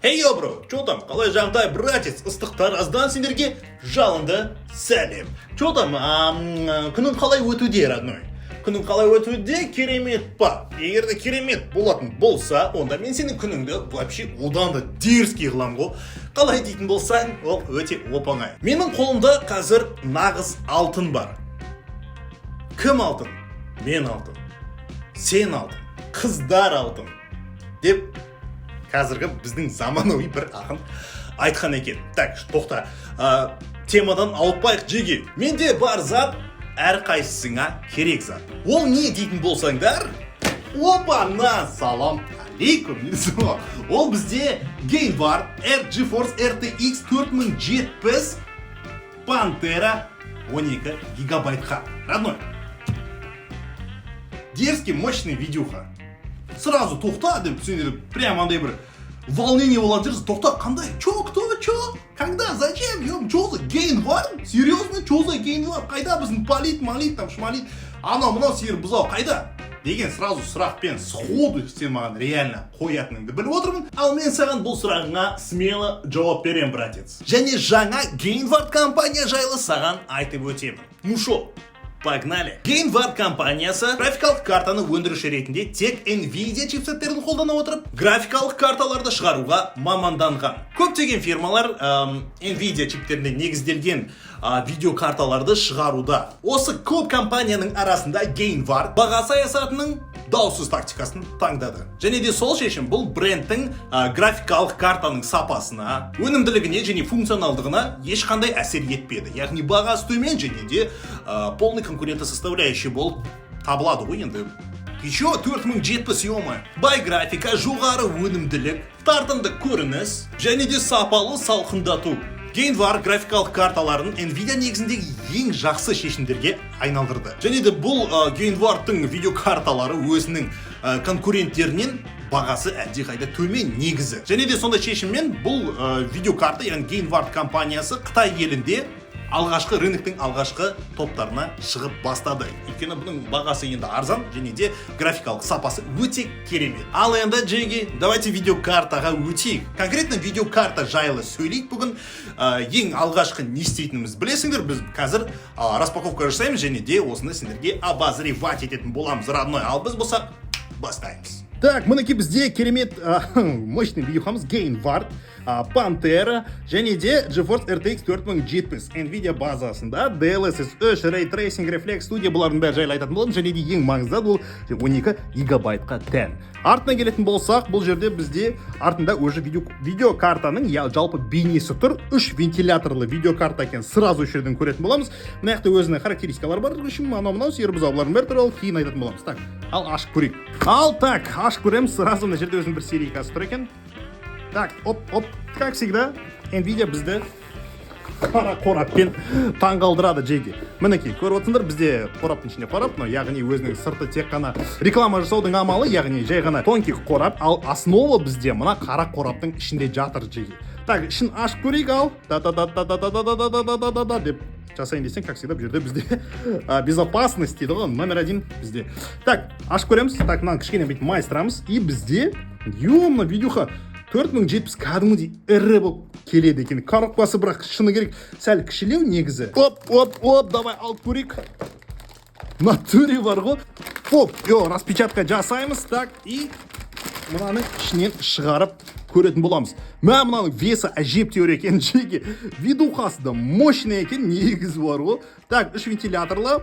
Эй, бро, чё там? Қалай жағдай, братец? Ыстық Тараздан сендерге жалынды сәлем. Чё там? Күнің қалай өтуде, родной? Күнің қалай өтуде? Керемет па? Егер де керемет болатын болса, онда мен сенің күніңді вообще одан да дерзкий қылам ғой. Қалай дейтін болсаң, ол өте оп-оңай. Менің қолымда қазір нағыз алтын бар. Кім алтын? Мен алтын. Сен алтын. Қыздар алтын. Деп қазіргі біздің заманауи бір ақын айтқан екен. Так, тоқта. Темадан ауытпайық жеге. Менде бар зат, әр қайсысыңа керек зат. Ол не дейтін болсаңдар? Опа-на, салам алейкум. Ол бізде Gainward GeForce RTX 4070 Pantera 12 гигабайтқа. Родной. Дерзкий, мощный видюха. Сразу тоқта деп сендер прямо андай бір волнение болады жүрсіз. Тоқта, қандай? Чё, кто, чё? Когда? Зачем? Чё за Gainward? Серьезно? Чё за Gainward? Қайда біздің малит, там шмалит? Мынау сендер бұзау қайда? Деген сразу сұрақпен сходу сен маған реально қоятыныңды біліп отырмын. Ал мен саған бұл сұрағыңа смело жауап берем, братец. Және жаңа Gainward компания жайлы саған айтып өтемін. Ну шо? Погнали! Gainward компаниясы графикалық картаны өндіруші ретінде тек Nvidia чипсеттерін қолдана отырып, графикалық карталарды шығаруға маманданған. Көптеген фирмалар Nvidia чиптеріне негізделген видеокарталарды шығаруда. Осы көп компанияның арасында Gainward баға саясатының даусыз тактикасын таңдады. Және де сол шешім бұл брендтің графикалық картаның сапасына, өнімділігіне және функционалдығына ешқандай әсер етпеді. Яғни бағасы төмен және де полный конкурентосоставляющий болып табылады ғой енді. Еще 4070 ема. Бай графика, жоғары өнімділік, тартымды көрініс және де сапалы салқындату. Gainward графикалық карталарын Nvidia негізіндегі ең жақсы шешімдерге айналдырды. Және де бұл Gainward'тың видеокарталары өзінің конкуренттерінен бағасы әлдеқайда төмен негізі. Және де сондай шешіммен бұл видеокарта, яғни Gainward компаниясы Қытай елінде алғашқы рыноктың алғашқы топтарына шығып бастады. Өйткені бұның бағасы енді арзан және де графикалық сапасы өте керемет. Ал енді жеге, давайте видеокартаға өтейік. Конкретно видеокарта жайлы сөйлейік бүгін. Ең алғашқы не істейтініміз білесіңдер, біз қазір распаковка жасаймыз және де осыны сендерге обозревать ететін боламыз, родной. Ал біз болсақ бастаймыз. Так, мінекей бізде керемет мощный видеохамыз Gainward, Pantera және де GeForce RTX 4070 Nvidia базасында DLSS 3, Ray Tracing, Reflex Studio бұлардың бәрі жайлы айтатын боламын. Және де ең маңызды бұл 12 гигабайтқа тән. Артына келетін болсақ, бұл жерде бізде артында уже видеокартаның жалпы бейнесі тұр. 3 вентиляторлы видеокарта екен, сразу жерден көретін боламыз. Мына жақта өзінің характеристикалары бар. Үшін мынау сері бұзауларын бәрі туралы кейін айтатын боламыз. Так, ал ашып көрейік. Ашып көреміз, сразу мына жерде өзінің бір серийкасы тұр екен. Так, оп, как всегда, Nvidia бізді қара қораппен таңғалдырады жеге. Мінекей, көріп отырсыңдар, бізде қораптың ішінде қорап, яғни өзінің сырты тек қана реклама жасаудың амалы, яғни жай ғана тонкий қорап, ал основа бізде мына қара қораптың ішінде жатыр жеге. Так, ішін ашып көрейік, ал да деп жасайын десең, как всегда, бұл жерде бізде безопасность дейді ғой, номер 1 бізде. Так, ашып көреміз. Так, мынаны кішкене бүйтіп майыстырамыз. И бізде, мына видеоға 4070 кәдімгідей ірі болып келеді екен. Коробкасы бірақ шыны керек сәл кішілеу негізі. Оп, давай алып көрейік. Натуре бар ғой. Распечатка жасаймыз. Так, и мынаны ішінен шығарып көретін боламыз. Мынаның весі әжептеуір екен жеге. Видухасы да мощный екен, негізі бар ғой. Так, 3 вентиляторлы.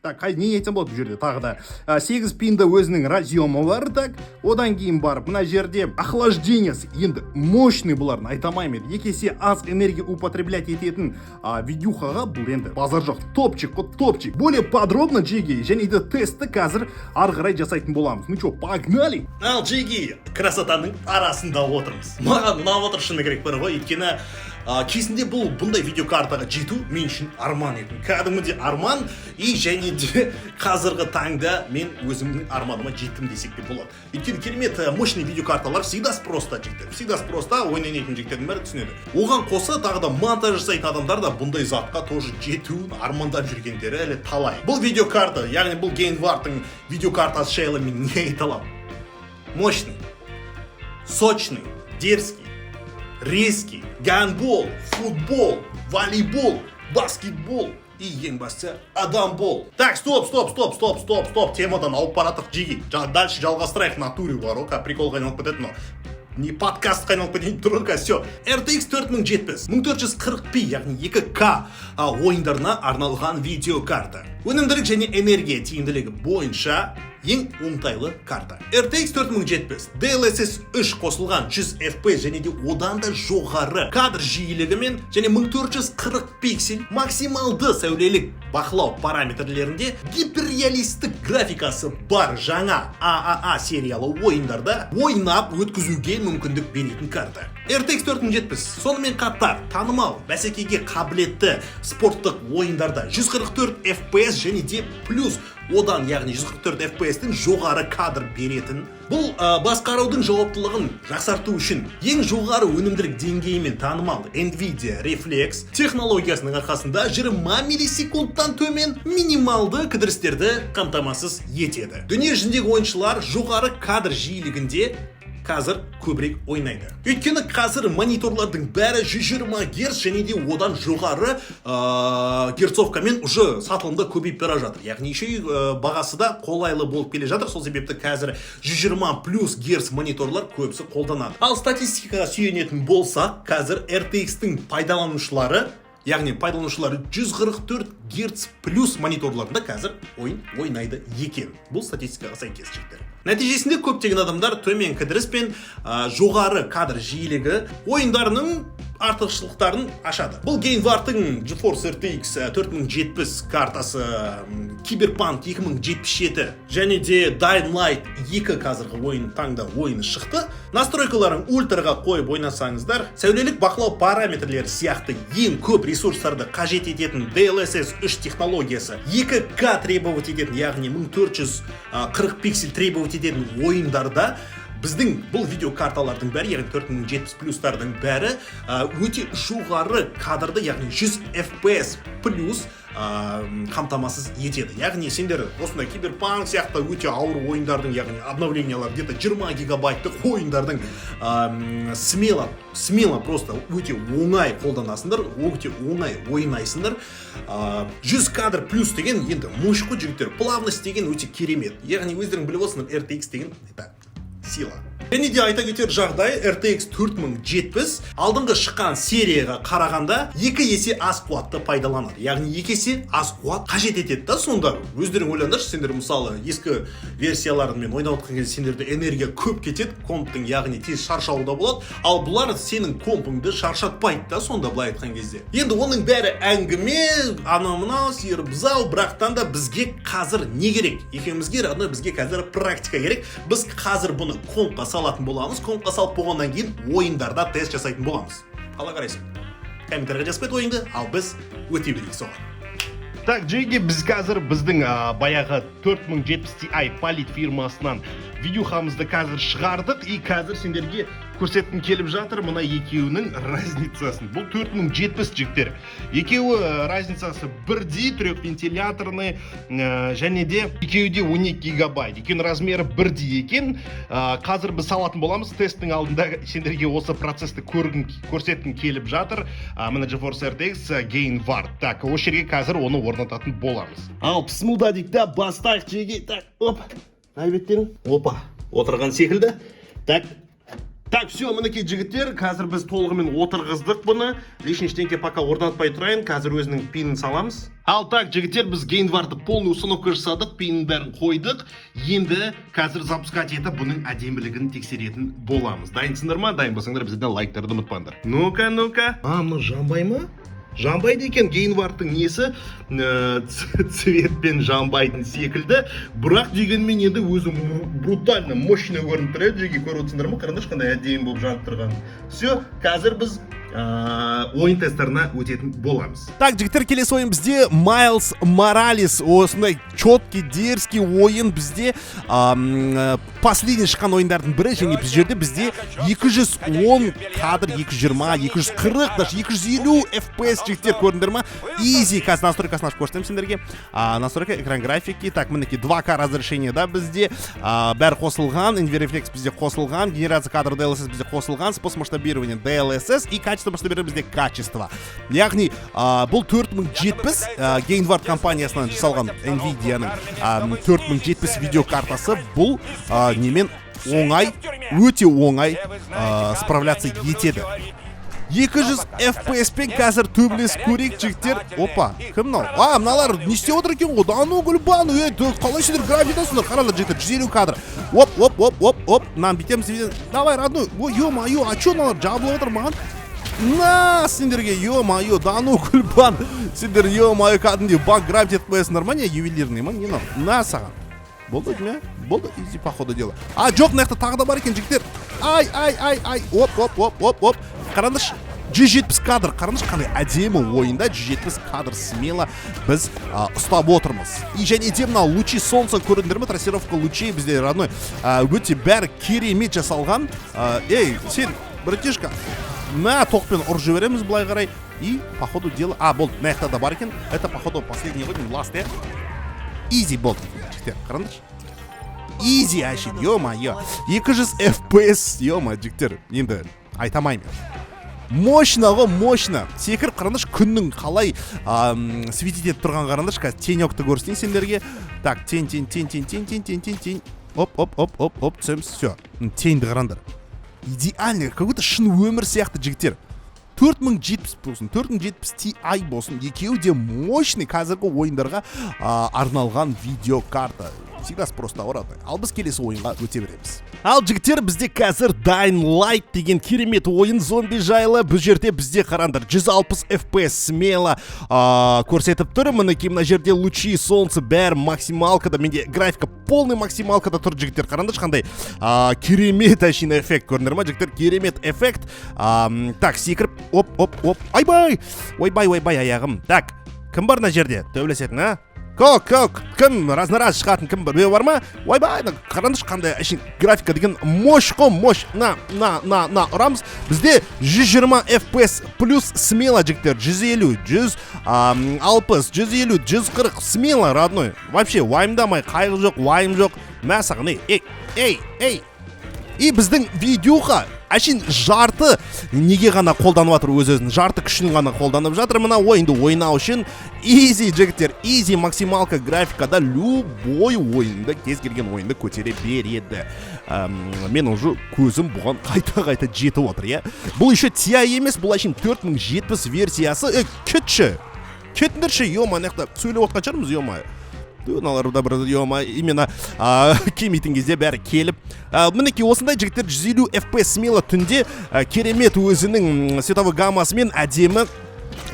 Так, не айтсам болады бұл жерде тағы да 8 пинді өзінің разъемы бар. Так, одан кейін барып мына жерде охлаждениесі енді мощный бұларын айтамаймын. Екесе аз энергия употреблять ететін видюхаға бұл енді базар жоқ. Топчик. Более подробно жеге және де тестті қазір ары қарай жасайтын боламыз. Ну чё, погнали! Ал жеге, красотаның арасында отырмыз. Маған ұнап отыр шыны керек бар ғой, өйткені кезінде бұндай видеокартаға жету мен үшін арман еді. Кәдімгідей арман, и және де қазіргі таңда мен өзімнің арманыма жеттім десек те болады. Өйткені керемет мощный видеокарталар всегда спроста жіктер. Всегда спроста ойнайтын жіктердің бәрі түсінеді. Оған қоса тағы да монтаж жасайтын адамдар да бұндай затқа тоже жетуін армандап жүргендері әлі талай. Бұл видеокарта, яғни бұл Gainward'тың видеокартасы жайлы мен не айта аламын? Мощный, сочный, дерзкий, резкий, гандбол, футбол, волейбол, баскетбол и ең бастысы адам бол. Так, стоп. Темадан алып баратық жеги. Дальше жалғастырайық, натуре бар, оқа приколға айналып кетеді, но не подкаст айналып кетейін тұрынға, все. RTX 4070, 1440p, яғни 2К ойындарына арналған видеокарта. Өнімділік және энергия тиімділігі бойынша ең оңтайлы карта. RTX 4070 DLSS 3 қосылған 100 FPS және де одан да жоғары кадр жиілігімен және 1440 пиксель максималды сәулелік бақылау параметрлерінде гиперреалистік графикасы бар жаңа AAA сериялы ойындарда ойнап өткізуге мүмкіндік беретін карта. RTX 4070 сонымен қатар танымал бәсекеге қабілетті спорттық ойындарда 144 FPS және де плюс одан, яғни 144 FPS-тің жоғары кадр беретін. Бұл басқарудың жауаптылығын жақсарту үшін ең жоғары өнімділік деңгейімен танымал NVIDIA Reflex технологиясының арқасында 20 миллисекундтан төмен минималды кідірістерді қамтамасыз етеді. Дүние жүзіндегі ойыншылар жоғары кадр жиілігінде қазір көбірек ойнайды. Өйткені қазір мониторлардың бәрі 120 Гц және де одан жоғары герцовкамен уже сатылымда көбейіп бара жатыр. Яғни еще бағасы да қолайлы болып келе жатыр. Сол себепті қазір 120 плюс Гц мониторлар көбісі қолданады. Ал статистикаға сүйенетін болсақ, қазір RTX-тің пайдаланушылары 144 Гц плюс мониторларында қазір ойнайды екен. Бұл статистикаға сәйкес жігіттер. Нәтижесінде көптеген адамдар төмен кідіріс пен жоғары кадр жиілігі ойындарының артықшылықтарын ашады. Бұл Gainward'тың GeForce RTX 4070 картасы, Cyberpunk 2077 және де Dying Light 2 қазіргі ойын таңда ойыны шықты. Настройкаларын ультраға қойып ойнасаңыздар, сәулелік бақылау параметрлері сияқты ең көп ресурстарды қажет ететін DLSS 3 технологиясы, 2К требовать ететін, яғни 1440 пиксель требовать ететін ойындарда біздің бұл видеокарталардың бәрі, яғни 4070 плюстардың бәрі өте жоғары кадрды, яғни 100 FPS плюс қамтамасыз етеді. Яғни сендер осындай Cyberpunk сияқты өте ауыр ойындардың, яғни обновлениялар где-то 20 гигабайттық ойындардың смело просто өте оңай қолданасыңдар, өте оңай ойнайсыңдар. 100 кадр плюс деген енді мощқой жігіттер, плавность деген өте керемет. Яғни өздерің біліп отырсыңдар, RTX деген сила. Және де айта кетер жағдай, RTX 4070 алдыңғы шыққан серияға қарағанда 2 есе аз қуатты пайдаланады. Яғни 2 есе аз қуат қажет етеді да сонда. Өздерің ойлаңдаршы, сендер мысалы ескі версияларымен ойнап отқан кезде сендерде энергия көп кетеді, комптың, яғни тез шаршауда болады, ал бұлар сенің компыңды шаршатпайды да сонда, былай айтқан кезде. Енді оның бәрі әңгіме, анау-мынау, сиыр-бұзау, бірақтан да бізге қазір не керек? Екеумізге бізге қазір практика керек. Біз қазір бұны компқа салатын боламыз, компқа салып болғаннан кейін ойындарда тест жасайтын боламыз. Қалай қарайсың? Комментарийға жазып кет ойыңды, ал біз өте берейік соған. Так, жеге біз қазір біздің баяғы 4070 Ti Polit фирмасынан видеохамызды қазір шығардық, и қазір сендерге көрсеткім келіп жатыр мына екеуінің разницасын. Бұл 4070 жігіттер. Екеуі разницасы бірдей, трек вентиляторны және де екеуі де 12 гигабайт. Екеуінің размері бірдей екен. Қазір біз салатын боламыз. Тесттің алдында сендерге осы процесті көрсеткім келіп жатыр. Мына GeForce RTX Gainward. Так, осы жерге қазір оны орнататын боламыз. Ал пысмуда дейік та, бастайық жеге. Так, оп. Айбеттерің. Опа, отырған секілді. Так, все, мінекей жігіттер, қазір біз толығымен отырғыздық бұны. Лишний ештеңке пока орнатпай тұрайын, қазір өзінің пинін саламыз. Ал так, жігіттер, біз Gainward'ды полный установка жасадық, пинін бәрін қойдық. Енді қазір запускать етіп бұның әдемілігін тексеретін боламыз. Дайынсыңдар ма? Дайын болсаңдар бізден лайктарды ұмытпаңдар. Ну-ка. Мұны жанбай ма? Жанбайды екен. Gainward'тың несі цветпен жанбайтын секілді, бірақ дегенмен енді өзі брутально, мощно көрініп тұрады. Жеге көріп отырсыңдар ма? Қараңдаршы қандай әдемі болып жанып тұрған. Все, қазір біз ойын тестеріне өтетін боламыз. Так, жігіттер, келесі ойын бізде Майлз Моралес. Осындай четкий, дерзкий ойын бізде. Последний шыққан ойындардың бірі, және біз жерде бізде 210 кадр, 220, 240, даже 250 FPS жігіттер, көрдіңдер ма? Easy, қазір настройкасын ашып көрсетемін сендерге. Настройка, экран графики. Так, мінекей 2К разрешение да бізде. Бәрі қосылған, InVReflex бізде қосылған, генерация кадр DLSS бізде қосылған, способ масштабирования DLSS и качество масштабирования бізде качество. Яғни, бұл 4070 Gainward компаниясынан жасалған NVIDIA-ның 4070 видеокартасы. Бұл немен оңай, өте оңай справляться етеді. 200 FPS пен қазір төбелес көрейік жігіттер. Опа, кім мынау? Мыналар не істеп отыр екен ғой? Дану гүлбан, қалай сендер графикасыңдар? Қараңдар жігіттер, 150 кадр. Оп, мынаны бүйтеміз. Давай, родной. Ой, ё-моё, а чё мыналар жабылып отыр маған? На, сендерге, ё-моё, Дану гүлбан. Сендер, ё-моё, кәдімгідей баг график етіп қоясыңдар ма? Не, ювелирный ма? Не, на саған. Болды ме? Болды, изи по ходу дела. Жоқ, мына жақта тағы да бар екен жігіттер. Ай. Оп. Қараңдаршы, 170 кадр. Қараңдаршы, қандай әдемі ойында 170 кадр смело біз ұстап отырмыз. И және де мына лучи солнца көрдіңдер ме? Трассировка лучей бізде родной. Өте бәрі керемет жасалған. Эй, сен, братишка, на тоқпен ұрып жібереміз былай қарай. И по ходу дела... болды, мына жақта да бар екен. Это по ходу последний ғой, last, Easy болды. Қараңдаршы. Easy әшін, ё-моё. 200 FPS, ё-моё, жігіттер. Енді айтамаймын. Мощно ғой, мощно. Секіріп қараңдаршы, күннің қалай светить етіп тұрған қараңдаршы. Қазір тенекті көрсетейін сендерге. Так, тень. Оп, түсеміз, все. Тенді қараңдар. Идеально, как будто шын өмір сияқты жігіттер. 4070 болсын, 4070 Ti болсын, екеуі де мощный қазіргі ойындарға арналған видеокарта. Всегда просто ауырады. Ал біз келесі ойынға өте береміз. Ал жігіттер, бізде қазір Dying Light деген керемет ойын зомби жайлы. Бұл жерде бізде қараңдар 160 FPS смело көрсетіп тұр. Мінекей мына жерде лучи солнца бәрі максималкада, менде графика полный максималкада тұр жігіттер. Қараңдаршы қандай керемет әшейін эффект көрдіңдер ма жігіттер? Керемет эффект. Так, секіріп, оп. Ойбай аяғым. Так, кім бар мына жерде? Төбелесетін, а? Кім разнораз шығатын кім бар ма? Ойбай, қараңдаршы қандай әшейін графика деген мощ қой, мощ. На, ұрамыз. Бізде 120 FPS плюс смело жігіттер. 150, 160, 150, 140 смело, родной. Вообще, уайымдамай, қайғы жоқ, уайым жоқ. Мә саған, эй. И біздің видеоға әшейін жарты неге ғана қолданып жатыр өз-өзін, жарты күшін ғана қолданып жатыр. Мына ойынды ойнау үшін easy жігіттер, easy максималка графикада любой ойынды, кез келген ойынды көтере береді. Мен уже көзім бұған қайта жетіп отыр, Бұл еще Ti емес, бұл әшейін 4070 версиясы. Кетіндірші, ё-моё, сөйлеп отқан шығармыз, ё-моё. Наларда бір именно кемейтін кезде бәрі келіп. Мінекей осындай жігіттер 150 FPS смело түнде керемет өзінің световой гаммасымен әдемі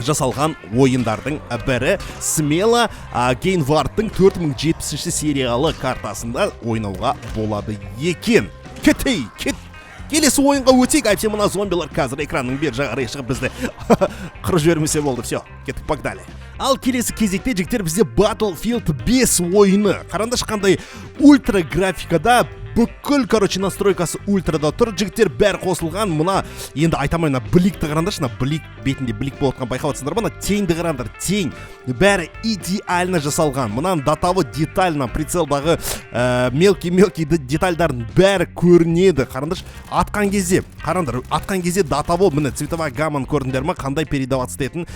жасалған ойындардың бірі. Смело Gainward'тың 4070 сериалы картасында ойнауға болады екен. Кет. Келесі ойынға өтейік. Әйтсе мына зомбилар қазір экранның бер жағарай шығып бізді қырып жібермесе болды. Все, кеттік, погнали. Ал келесі кезекте жігіттер бізде Battlefield 5 ойыны. Қараңдаршы қандай ультра графикада, бүкіл, настройкасы ультрада тұр. Жігіттер бәрі қосылған. Мұна енді айтамайына бликті қараңдаршы, блик бетінде блик болып отқан байқап отырсыңдар. Мұна теңді қараңдар, тең. Бәрі идеально жасалған. Мұнан датавы детально прицелдағы мелкий детальдардың бәрі көрінеді. Қараңдаршы, атқан кезде датавы міне цветовая гамманы көрдіңдер ма, қандай передаваться ететін.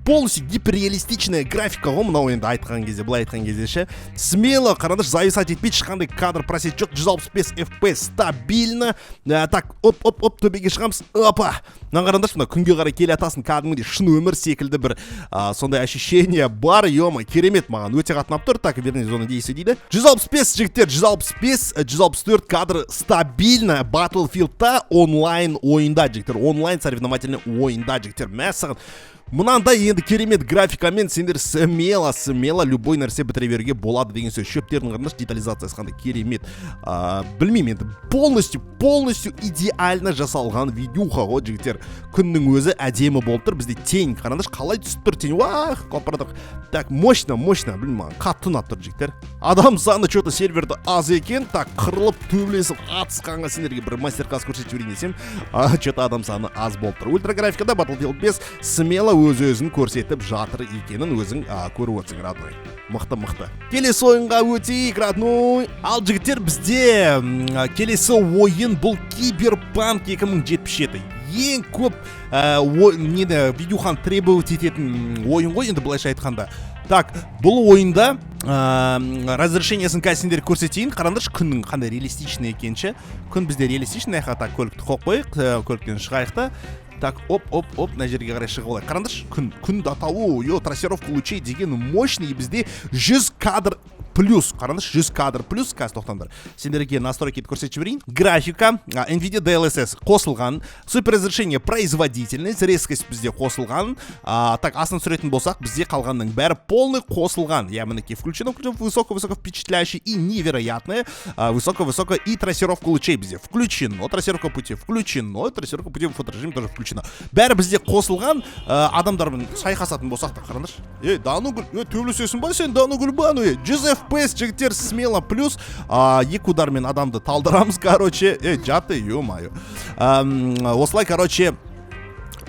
Полностью гиперреалистичная графика ғой мына ойында айтқан кезде, былай айтқан кезде ше. Смело қараңдаршы, зависать етпейді, ешқандай кадр просет жоқ. 165 FPS стабильно. Так, оп, төбеге шығамыз. Опа. Мына қараңдаршы, мына күнге қарай келе атасын, кәдімгідей шын өмір секілді бір сондай ощущение бар. Ё-моё, керемет, маған өте қатынап тұр. Так, вернее, зона действия дейді. 165 жігіттер, 164 кадр стабильно Battlefield'та онлайн ойында жігіттер. Онлайн соревновательный ойында жігіттер. Мәссаған мынандай енді керемет графикамен сендер смело любой нәрсе бітіре беруге болады деген сөз. Шөптердің қарындаш детализациясы қандай керемет. Білмеймін енді полностью идеально жасалған видеоға ғой жігіттер. Күннің өзі әдемі болып тұр. Бізде тень қарындаш қалай түсіп тұр тень. Вах, қопырдық. Так, мощно, білмеймін, қатты ұнап тұр жігіттер. Адам саны что-то серверді аз екен. Так, қырылып төбелесіп атысқанға сендерге бір мастер-класс көрсетіп жіберейін десем, что-то адам саны аз болып тұр. Ультра графикада Battlefield 5 смело өз-өзін көрсетіп жатыр екенін өзің көріп отырсың, родной. Мықты. Келесі ойынға өтейік, родной. Ал жігіттер, бізде келесі ойын бұл Киберпанк 2077. Ең көп видеохан требовать ететін ойын ғой, енді былайша айтқанда. Так, бұл ойында разрешениесын кәсіндер көрсетейін. Қараңдаршы, күннің қандай реалистичный екенші. Күн бізде реалистичный, аяқта көлікті қоқ қойық, көліктен шығайықта. Так, оп, на жерге қарай шығып олай. Қараңдаршы, күн датауы, трассировка лучей деген мощный, бізде 100 кадр плюс. Қараңдаршы, 100 кадр плюс, қазір тоқтаңдар. Сендерге настройкеті көрсетіп жіберейін. Графика, NVIDIA DLSS қосылған, суперразрешение, производительность, резкость бізде қосылған. Так, астын сүретін болсақ, бізде қалғанның бәрі полный қосылған. Я мінекей включено, высоко впечатляющий и невероятное. Высоко и трассировка лучей бізде включено, трассировка пути включено, трассировка пути в фоторежиме тоже включено. Бәрі бізде қосылған. Адамдармен сайқасатын болсақ та қараңдаршы. Данугүл, төбелесесің ба сен, Данугүл ба? 100 FPS жігіттер смело плюс. Екі удармен адамды талдырамыз, короче. Жаты, ё-моё. Осылай, короче,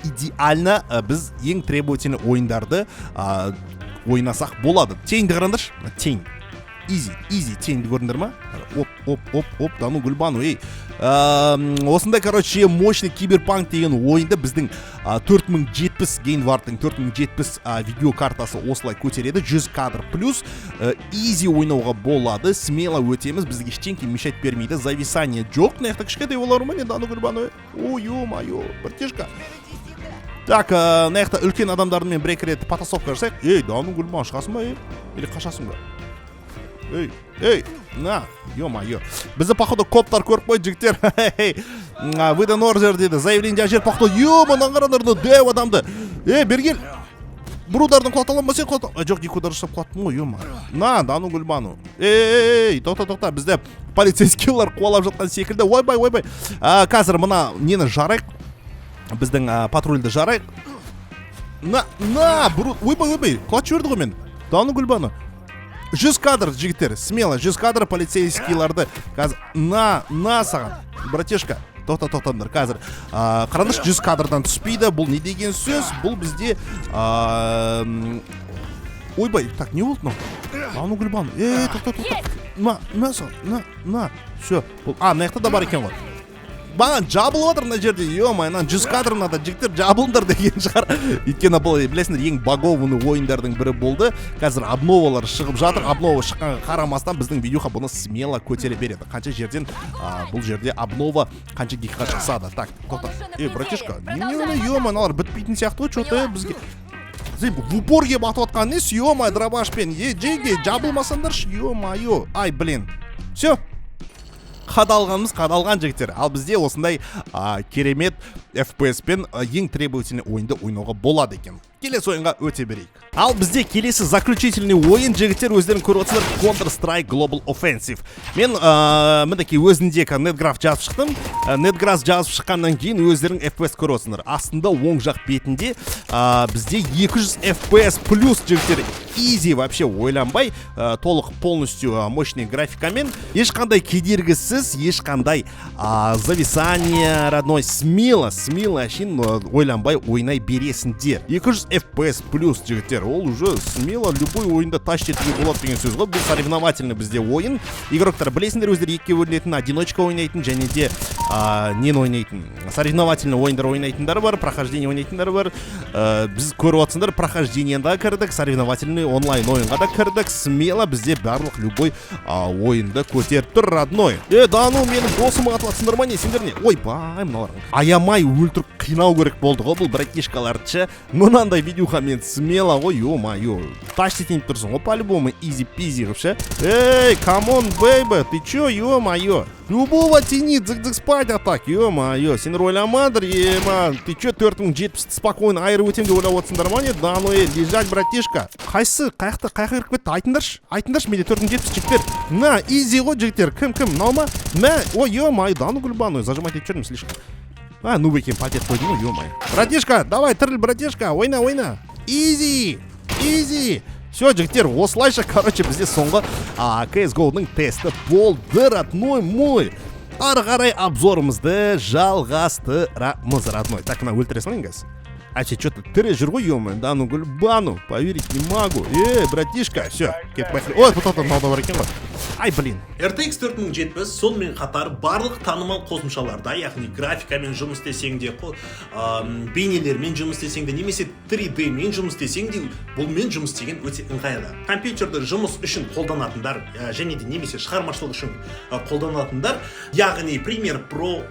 идеально біз ең требовательный ойындарды ойнасақ болады. Теңді қараңдаршы. Тең. Easy теңді көрдіңдер ма? Оп, Дану Гүлбану, осындай, короче, мощный Киберпанк деген ойында біздің 4070 гейнвардтың 4070 видео картасы осылай көтереді. 100 кадр плюс. Easy ойнауға болады. Смело өтеміз. Бізге ештеңке мешать бермейді. Зависание жоқ. Наяқта кішкентай олар ма не, Дану Гүлбану? Ё-моё, братишка. Так, наяқта үлкен адамдармен бір-екі рет потасовка жасайық. Дану Гүлбан, шығасың ба? Или қашасың ба? На, ё-моё. Бізді, походу, коптар көріп қойды, жігіттер. Выдан ордер деді. Заявление жер, походу, ё-мынан қарандарды, дэв адамды. Бергел. Бір удардың құлаталан ба сен құлаталан? Жоқ, екі удар ұштап құлаттың ғой, ё-моё. На, Дану Гүлбану. Тоқта. Бізде полицейскийлар қуалап жатқан секілді. Ойбай. Қазір мына нені жарайық. Біздің патрульді жарайық. На, ойбай. Құлат жіберді ғой мен. Дану Гүлбану. 100 кадр, жігіттер, смело, 100 кадр полицейскийларды қазір, на саған, братишка, тоқтаңдар, қазір, қараңдаршы 100 кадрдан түспейді, бұл не деген сөз, бұл бізде, ойбай, так, не болды мынау? Дану Гүлбану, тоқта, на саған, на, все, мынаяқта да бар екен ғой. Баған жабылып отыр мына жерде, ё-моё, 100 кадр надо, жігіттер жабылыңдар деген шығар. Өйткені бұл, білесіңдер, ең багованный ойындардың бірі болды. Қазір обновалар шығып жатыр. Обнова шыққанға қарамастан біздің видеоға бұны смело көтере береді. Қанша жерден бұл жерде обнова қанша гигаға шықса да. Так, тоқта. Братишка, ё-моё, аналар бітпейтін сияқты ғой, что-то бізге в упор кеп атып отқан не, ё-моё, дробашпен. Жеге жабылмасаңдаршы, ё-моё. Ай, блин. Все. Қадалған жігіттер. Ал бізде осындай керемет FPS пен ең требовательный ойынды ойнауға болады екен. Келесі ойынға өте берейік. Ал бізде келесі заключительный ойын, жігіттер, өздерін көріп отырсыздар, Counter-Strike Global Offensive. Мен мінекей өзіндегі Netgraph жазып шықтым. Netgraph жазып шыққаннан кейін өздерің FPS көріп отырсыздар. Астында оң жақ бетінде бізде 200 FPS плюс, жігіттер. Easy вообще ойланбай, толық полностью мощный графикамен, ешқандай кедергісіз, ешқандай зависание, родной, смело әшін ойланбай ойнай бересіңдер. 200 FPS плюс, жігіттер, ол уже смело любой ойында тащ етуге болады деген сөз ғой. Бұл соревновательный бізде ойын. Игроктар білесіңдер, өздері екіге бөлінетін, одиночка ойнайтын, және де нені ойнайтын, соревновательный ойындар ойнайтындар бар, прохождение ойнайтындар бар. Біз көріп отырсыңдар, прохождениеда кірдік, соревновательный онлайн ойынға да кірдік. Смело бізде барлық любой ойынды көтеріп тұр, родной. Дану, менің досым атылатсыңдар ма не, сендер не? Ойбай, мыналар. Аямай өлтіріп қинау керек болды ғой бұл братишкаларчы. Мынандай видеоға мен смело ғой, ё-моё. Таш етеніп тұрсың ғой, по-любому, изи-пизи, вообще. Come on, baby, ты чё, ё-моё? Любого тянит, зык-зык спать, а так, ё-моё, сен ойламадыр, ема, ты чё 4070 спокойно айырып өтем деп ойлап отырсыңдар ма не? Да ну лежать, братишка. Қайсы, қаяқта кіріп кетті, айтыңдаршы менде 4070 жігіттер. На, изи ғой жігіттер, кім, мынау ма? Мә, ой, ё-моё, да ну гүлбану, зажимать етіп жүрмін слишком. Ну екен, пакет қойдың ғой, ё-моё. Братишка, давай, тіріл, братишка, ойна. Изи. Все, жігіттер, осылайша, короче, бізде соңғы CSGO-ның тесті болды, родной мой. Ары қарай обзорымызды жалғастырамыз, родной. Так, мына өлтіре салайын, газ. Вообще, что-то тірі жүр ғой, ё-моё, да ну гүлбану, поверить не могу. Братишка, все, кетіп поехали. Ой, бұтақтан мынау да бар екен ғой. Ай, блин. RTX 4070 сонымен қатар барлық танымал қосымшаларда, яғни графикамен жұмыс істесең де, бейнелермен жұмыс істесең де, немесе 3D мен жұмыс істесең де, бұлмен жұмыс істеген өте ыңғайлы. Компьютерді жұмыс үшін қолданатындар, және де немесе шығармашылық үшін қолданатындар, яғни Premiere Pro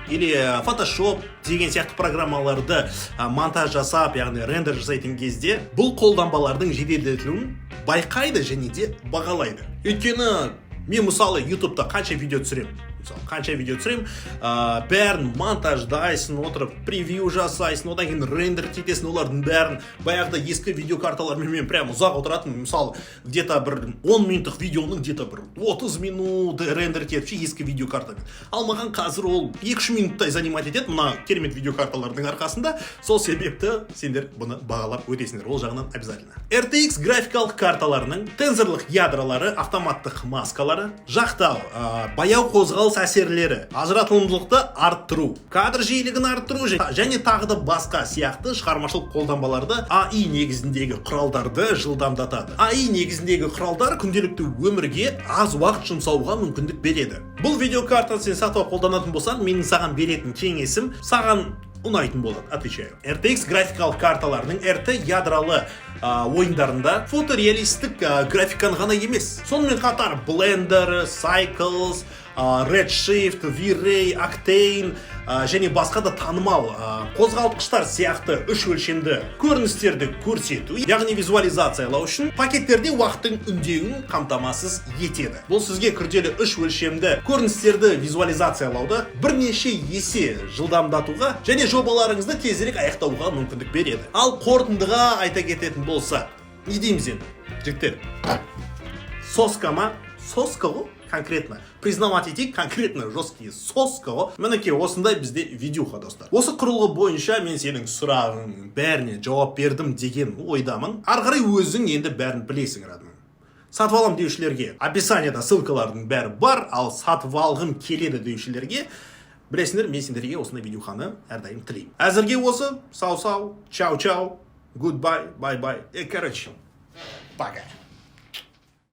или Photoshop деген сияқты программаларды монтаж жасап, яғни рендер жасайтын кезде, бұл қолданбалардың жеделдетілуін байқайды және де бағалайды. Өйткені мен мысалы YouTube'да қанша видео түсірем, бәрін монтаждайсың, отырып превью жасайсың, одан кейін рендер етесің, олардың бәрін баяғыда ескі видеокарталармен мен прям ұзақ отыратын, мысалы где-то бір 10 минуттық видеоның где-то бір 30 минут рендер етіп ескі видеокартамен. Ал маған қазір ол 2-3 минуттай занимать етеді, мына керемет видеокарталардың арқасында. Сол себепті сендер бұны бағалап өтесіңдер, ол жағынан обязательно. RTX графикалық карталарының тензорлық ядролары, автоматтық маскалары, жақтау, баяу қозғалыс әсерлері, ажыратылымдылықты арттыру, кадр жиілігін арттыру және тағы да басқа сияқты шығармашылық қолданбаларды AI негізіндегі құралдарды жылдамдатады. AI негізіндегі құралдар күнделікті өмірге аз уақыт жұмсауға мүмкіндік береді. Бұл видеокартаны сен сатып қолданатын болсаң, менің саған беретін кеңесім саған ұнайтын болады, отвечаю. RTX графикалық карталарының RT ядралы ойындарында фотореалистік графиканы ғана емес, сонымен қатар Blender, Cycles, Redshift, V-Ray, Octane және басқа да танымал қозғалтқыштар сияқты үш өлшемді көріністерді көрсету, яғни визуализациялау үшін пакеттерде уақыттың үндеуін қамтамасыз етеді. Бұл сізге күрделі үш өлшемді көріністерді визуализациялауды бірнеше есе жылдамдатуға және жобаларыңызды тезірек аяқтауға мүмкіндік береді. Ал қорытындыға айта кететін болса, не дейміз енді, жігіттер? Соска ма? Соска ғой? Конкретно. Признавать етейік, конкретно жесткие соска ғой. Мінекей осындай бізде видеоға, достар. Осы құрылғы бойынша мен сенің сұрағың бәріне жауап бердім деген ойдамын. Ары қарай өзің енді бәрін білесің, радым. Сатып алам деушілерге описанияда ссылкалардың бәрі бар, ал сатып алғым келеді деушілерге білесіңдер, мен сендерге осындай видеоны әрдайым тілеймін. Әзірге осы, сау-сау, чау-чау, goodbye, bye-bye. Короче, пока.